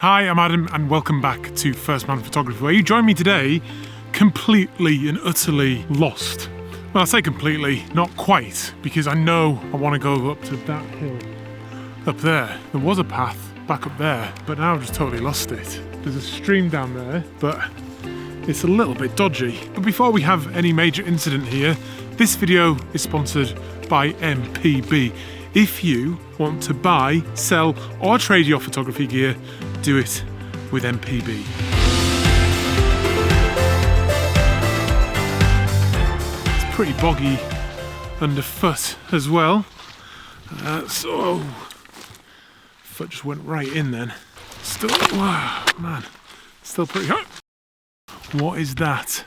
Hi, I'm Adam and welcome back to First Man Photography, where you join me today completely and utterly lost. Well, I say completely, not quite, because I know I want to go up to that hill up there. There was a path back up there, but now I've just totally lost it. There's a stream down there, but it's a little bit dodgy. But before we have any major incident here, this video is sponsored by MPB. If you want to buy, sell or trade your photography gear, do it with MPB. It's pretty boggy underfoot as well. So, foot just went right in then. Still, wow, man, still pretty hot. What is that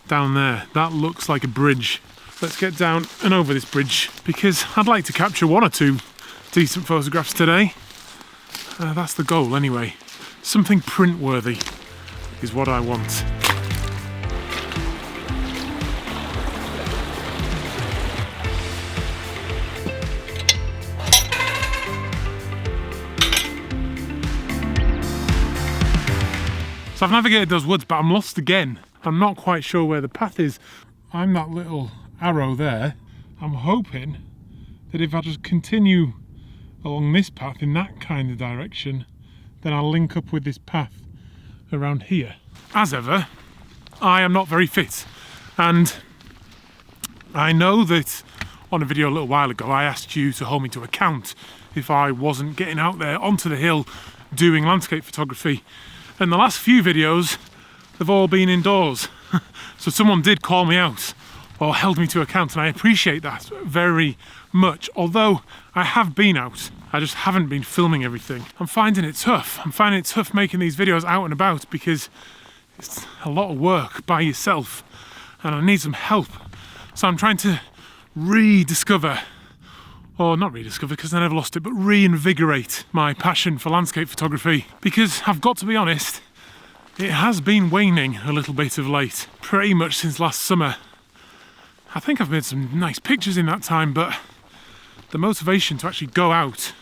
down there? That looks like a bridge. Let's get down and over this bridge because I'd like to capture one or two decent photographs today. That's the goal anyway. Something print-worthy is what I want. So I've navigated those woods, but I'm lost again. I'm not quite sure where the path is. I'm that little arrow there. I'm hoping that if I just continue along this path in that kind of direction, then I'll link up with this path around here. As ever, I am not very fit, and I know that on a video a little while ago I asked you to hold me to account if I wasn't getting out there onto the hill doing landscape photography, and the last few videos have all been indoors. So someone did call me out or held me to account, and I appreciate that very much. Although I have been out, I just haven't been filming everything. I'm finding it tough. I'm finding it tough making these videos out and about because it's a lot of work by yourself and I need some help. So I'm trying to rediscover, or not rediscover because I never lost it, but reinvigorate my passion for landscape photography, because I've got to be honest, it has been waning a little bit of late, pretty much since last summer. I think I've made some nice pictures in that time, but the motivation to actually go out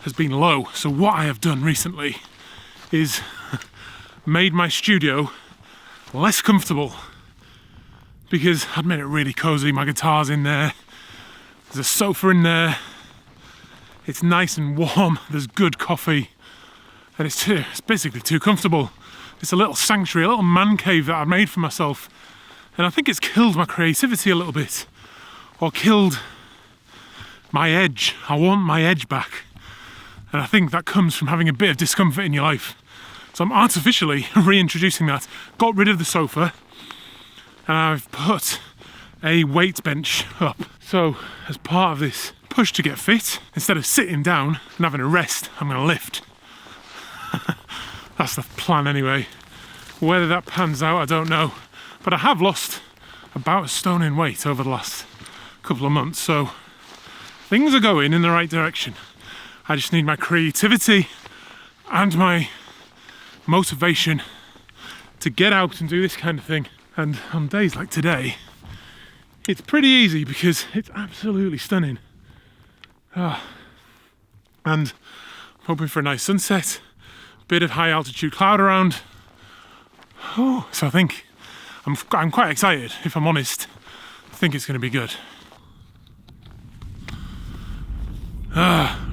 has been low. So what I have done recently is made my studio less comfortable, because I'd made it really cozy. My guitar's in there, there's a sofa in there, it's nice and warm, there's good coffee, and it's basically too comfortable. It's a little sanctuary, a little man cave that I made for myself. And I think it's killed my creativity a little bit, or killed my edge. I want my edge back. And I think that comes from having a bit of discomfort in your life. So I'm artificially reintroducing that. Got rid of the sofa, and I've put a weight bench up. So as part of this push to get fit, instead of sitting down and having a rest, I'm gonna lift. That's the plan anyway. Whether that pans out, I don't know. But I have lost about a stone in weight over the last couple of months, so things are going in the right direction. I just need my creativity and my motivation to get out and do this kind of thing. And on days like today, it's pretty easy because it's absolutely stunning. And I'm hoping for a nice sunset, a bit of high altitude cloud around. Oh, so I think I'm quite excited, if I'm honest. I think it's going to be good.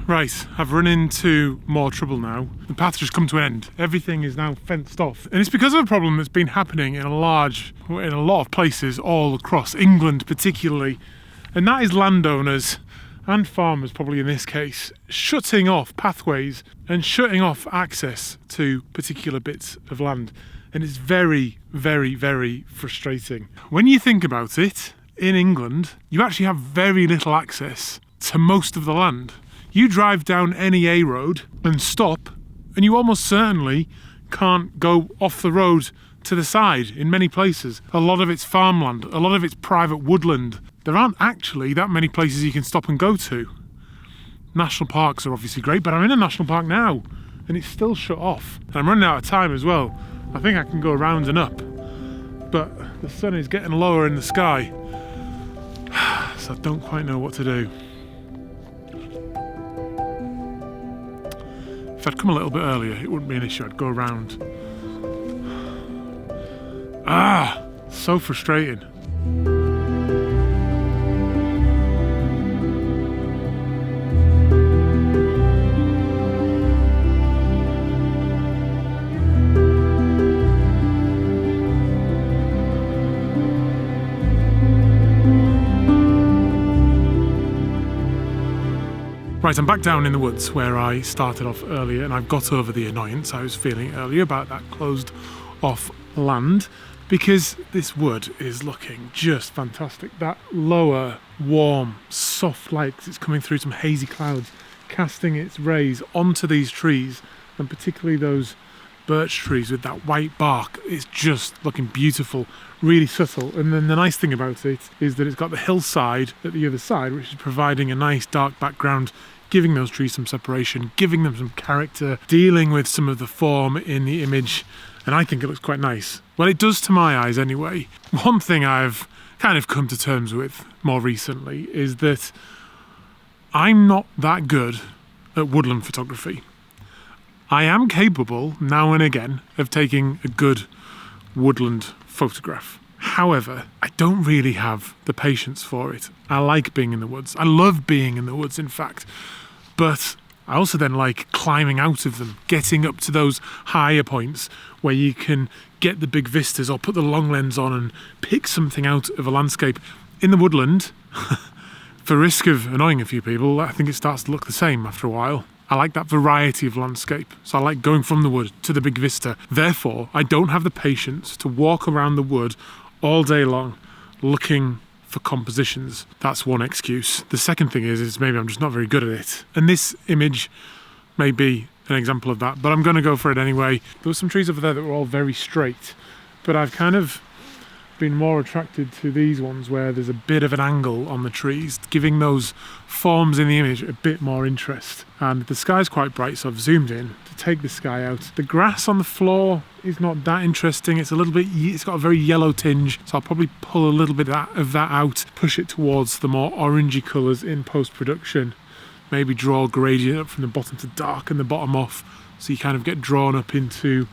Right, I've run into more trouble now. The path's just come to an end. Everything is now fenced off. And it's because of a problem that's been happening in a lot of places all across England particularly. And that is landowners and farmers, probably in this case, shutting off pathways and shutting off access to particular bits of land. And it's very, very, very frustrating. When you think about it, in England, you actually have very little access to most of the land. You drive down any A road and stop, and you almost certainly can't go off the road to the side in many places. A lot of it's farmland, a lot of it's private woodland. There aren't actually that many places you can stop and go to. National parks are obviously great, but I'm in a national park now, and it's still shut off. And I'm running out of time as well. I think I can go round and up, but the sun is getting lower in the sky, so I don't quite know what to do. If I'd come a little bit earlier, it wouldn't be an issue. I'd go around. Ah, so frustrating. Right, I'm back down in the woods where I started off earlier, and I've got over the annoyance I was feeling earlier about that closed off land, because this wood is looking just fantastic. That lower, warm, soft light, it's coming through some hazy clouds, casting its rays onto these trees, and particularly those birch trees with that white bark. It's just looking beautiful, really subtle. And then the nice thing about it is that it's got the hillside at the other side, which is providing a nice dark background, giving those trees some separation, giving them some character, dealing with some of the form in the image, and I think it looks quite nice. Well, it does to my eyes anyway. One thing I've kind of come to terms with more recently is that I'm not that good at woodland photography. I am capable now and again of taking a good woodland photograph. However, I don't really have the patience for it. I like being in the woods. I love being in the woods, in fact. But I also then like climbing out of them, getting up to those higher points where you can get the big vistas or put the long lens on and pick something out of a landscape. In the woodland, for risk of annoying a few people, I think it starts to look the same after a while. I like that variety of landscape, so I like going from the wood to the big vista. Therefore, I don't have the patience to walk around the wood all day long looking for compositions. That's one excuse. The second thing is maybe I'm just not very good at it. And this image may be an example of that, but I'm going to go for it anyway. There were some trees over there that were all very straight, but I've kind of been more attracted to these ones where there's a bit of an angle on the trees, giving those forms in the image a bit more interest. And the sky's quite bright, so I've zoomed in to take the sky out. The grass on the floor is not that interesting. It's got a very yellow tinge, so I'll probably pull a little bit of that out, push it towards the more orangey colours in post-production. Maybe draw a gradient up from the bottom to darken the bottom off, so you kind of get drawn up into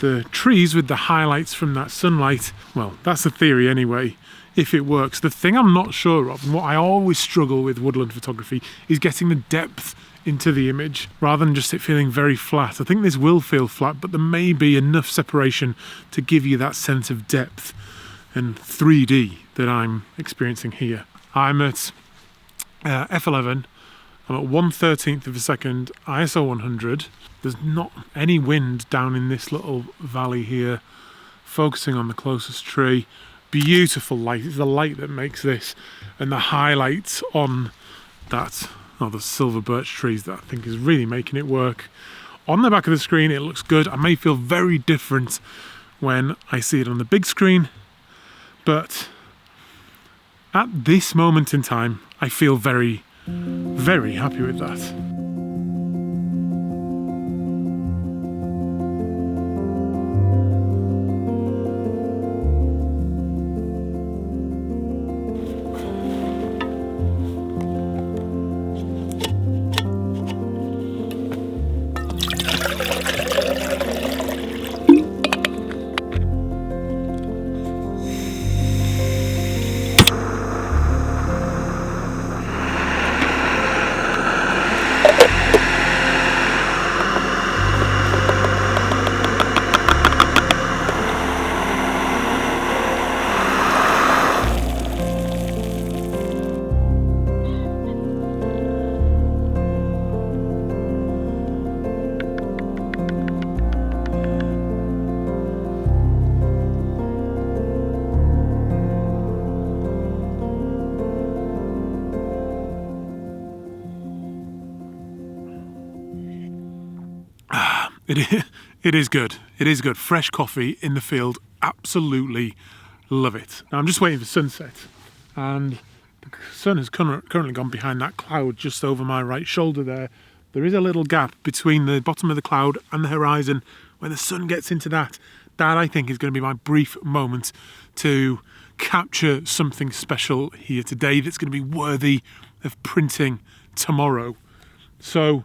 the trees with the highlights from that sunlight. Well, that's the theory anyway, if it works. The thing I'm not sure of, and what I always struggle with woodland photography, is getting the depth into the image rather than just it feeling very flat. I think this will feel flat, but there may be enough separation to give you that sense of depth and 3D that I'm experiencing here. I'm at f11. I'm at 1/13 of a second, ISO 100. There's not any wind down in this little valley here. Focusing on the closest tree. Beautiful light. It's the light that makes this. And the highlights on that, the silver birch trees, that I think is really making it work. On the back of the screen, it looks good. I may feel very different when I see it on the big screen, but at this moment in time, I feel very, very happy with that. It is good. It is good. Fresh coffee in the field. Absolutely love it. Now I'm just waiting for sunset, and the sun has currently gone behind that cloud just over my right shoulder there. There is a little gap between the bottom of the cloud and the horizon. When the sun gets into that I think is going to be my brief moment to capture something special here today that's going to be worthy of printing tomorrow. So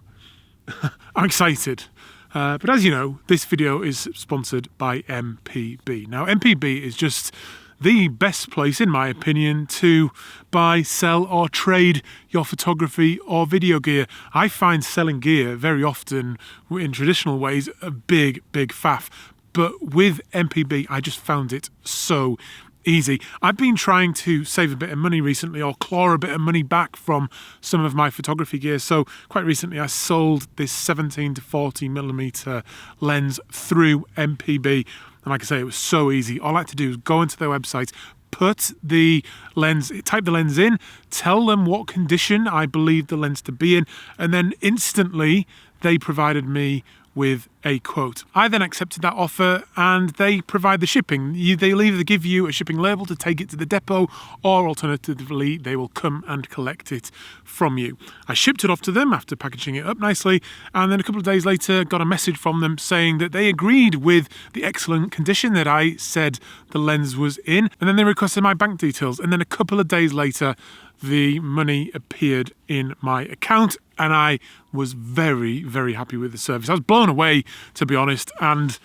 I'm excited. But as you know, this video is sponsored by MPB. Now, MPB is just the best place, in my opinion, to buy, sell or trade your photography or video gear. I find selling gear very often in traditional ways a big faff. But with MPB, I just found it so easy. I've been trying to save a bit of money recently, or claw a bit of money back from some of my photography gear. So quite recently I sold this 17 to 40mm lens through MPB. And like I say, it was so easy. All I had to do was go into their website, put the lens, type the lens in, tell them what condition I believe the lens to be in, and then instantly they provided me with a quote. I then accepted that offer and they provide the shipping. They'll either give you a shipping label to take it to the depot, or alternatively they will come and collect it from you. I shipped it off to them after packaging it up nicely, and then a couple of days later got a message from them saying that they agreed with the excellent condition that I said the lens was in, and then they requested my bank details, and then a couple of days later the money appeared in my account, and I was very happy with the service. I was blown away, to be honest, and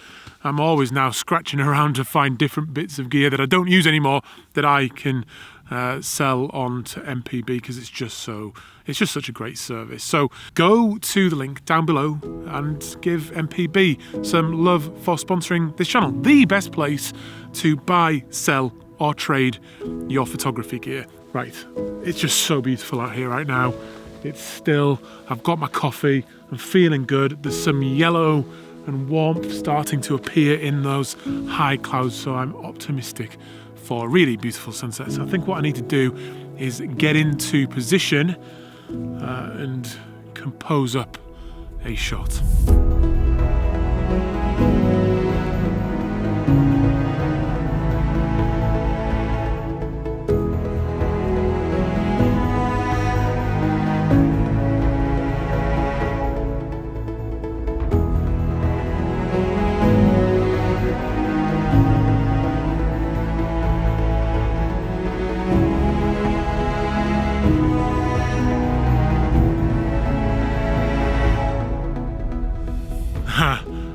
I'm always now scratching around to find different bits of gear that I don't use anymore that I can sell on to MPB, because it's just such a great service. So go to the link down below and give MPB some love for sponsoring this channel. The best place to buy, sell or trade your photography gear. Right, it's just so beautiful out here right now. It's still, I've got my coffee, I'm feeling good. There's some yellow and warmth starting to appear in those high clouds, so I'm optimistic for a really beautiful sunset. So I think what I need to do is get into position and compose up a shot.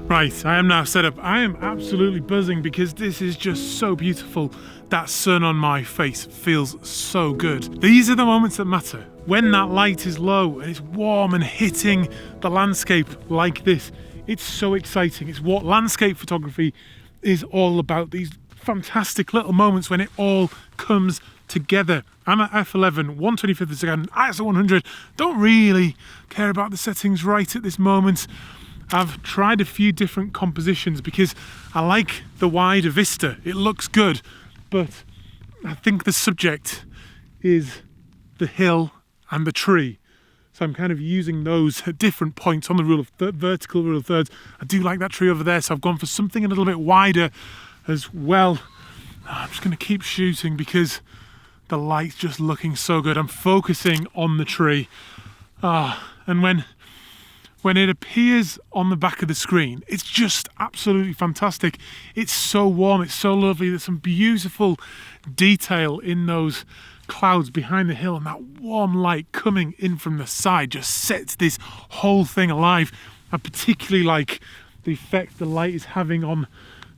Right, I am now set up. I am absolutely buzzing because this is just so beautiful. That sun on my face feels so good. These are the moments that matter. When that light is low and it's warm and hitting the landscape like this, it's so exciting. It's what landscape photography is all about. These fantastic little moments when it all comes together. I'm at f11, 1/25 of a second, ISO 100. Don't really care about the settings right at this moment. I've tried a few different compositions because I like the wider vista. It looks good, but I think the subject is the hill and the tree. So I'm kind of using those at different points on the rule of vertical rule of thirds. I do like that tree over there, so I've gone for something a little bit wider as well. I'm just going to keep shooting because the light's just looking so good. I'm focusing on the tree. And when it appears on the back of the screen, it's just absolutely fantastic. It's so warm, it's so lovely. There's some beautiful detail in those clouds behind the hill, and that warm light coming in from the side just sets this whole thing alive. I particularly like the effect the light is having on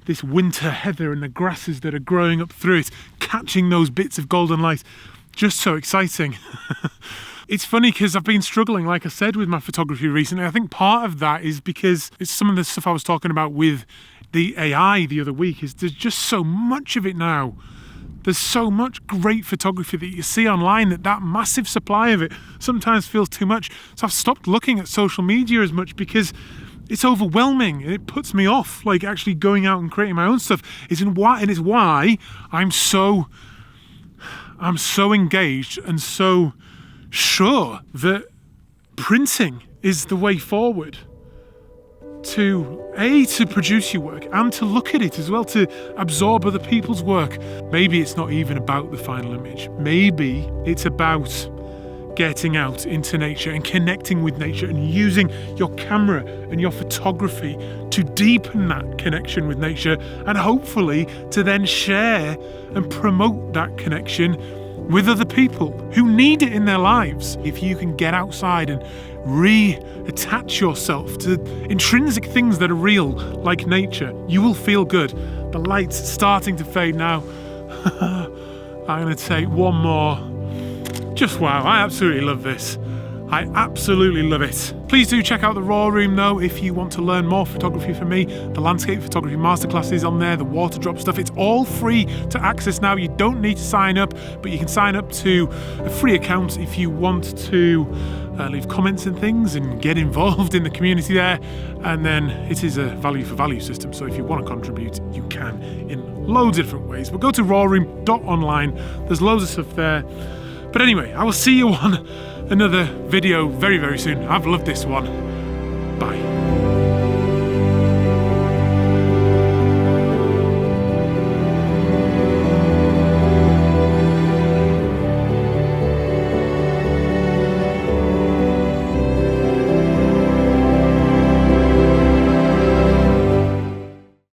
this winter heather and the grasses that are growing up through it, catching those bits of golden light. Just so exciting. It's funny because I've been struggling, like I said, with my photography recently. I think part of that is because it's some of the stuff I was talking about with the AI the other week, is there's just so much of it now. There's so much great photography that you see online that massive supply of it sometimes feels too much. So I've stopped looking at social media as much because it's overwhelming and it puts me off, like actually going out and creating my own stuff. It's why I'm so engaged and so sure that printing is the way forward to produce your work and to look at it as well, to absorb other people's work. Maybe it's not even about the final image. Maybe it's about getting out into nature and connecting with nature and using your camera and your photography to deepen that connection with nature, and hopefully to then share and promote that connection with other people who need it in their lives. If you can get outside and reattach yourself to intrinsic things that are real, like nature, you will feel good. The light's starting to fade now. I'm going to take one more. Just wow, I absolutely love this. I absolutely love it. Please do check out the Raw Room though if you want to learn more photography from me. The landscape photography masterclass is on there, the water drop stuff. It's all free to access now. You don't need to sign up, but you can sign up to a free account if you want to leave comments and things and get involved in the community there. And then it is a value for value system. So if you want to contribute, you can in loads of different ways. But go to rawroom.online. There's loads of stuff there. But anyway, I will see you on another video very, very soon. I've loved this one. Bye.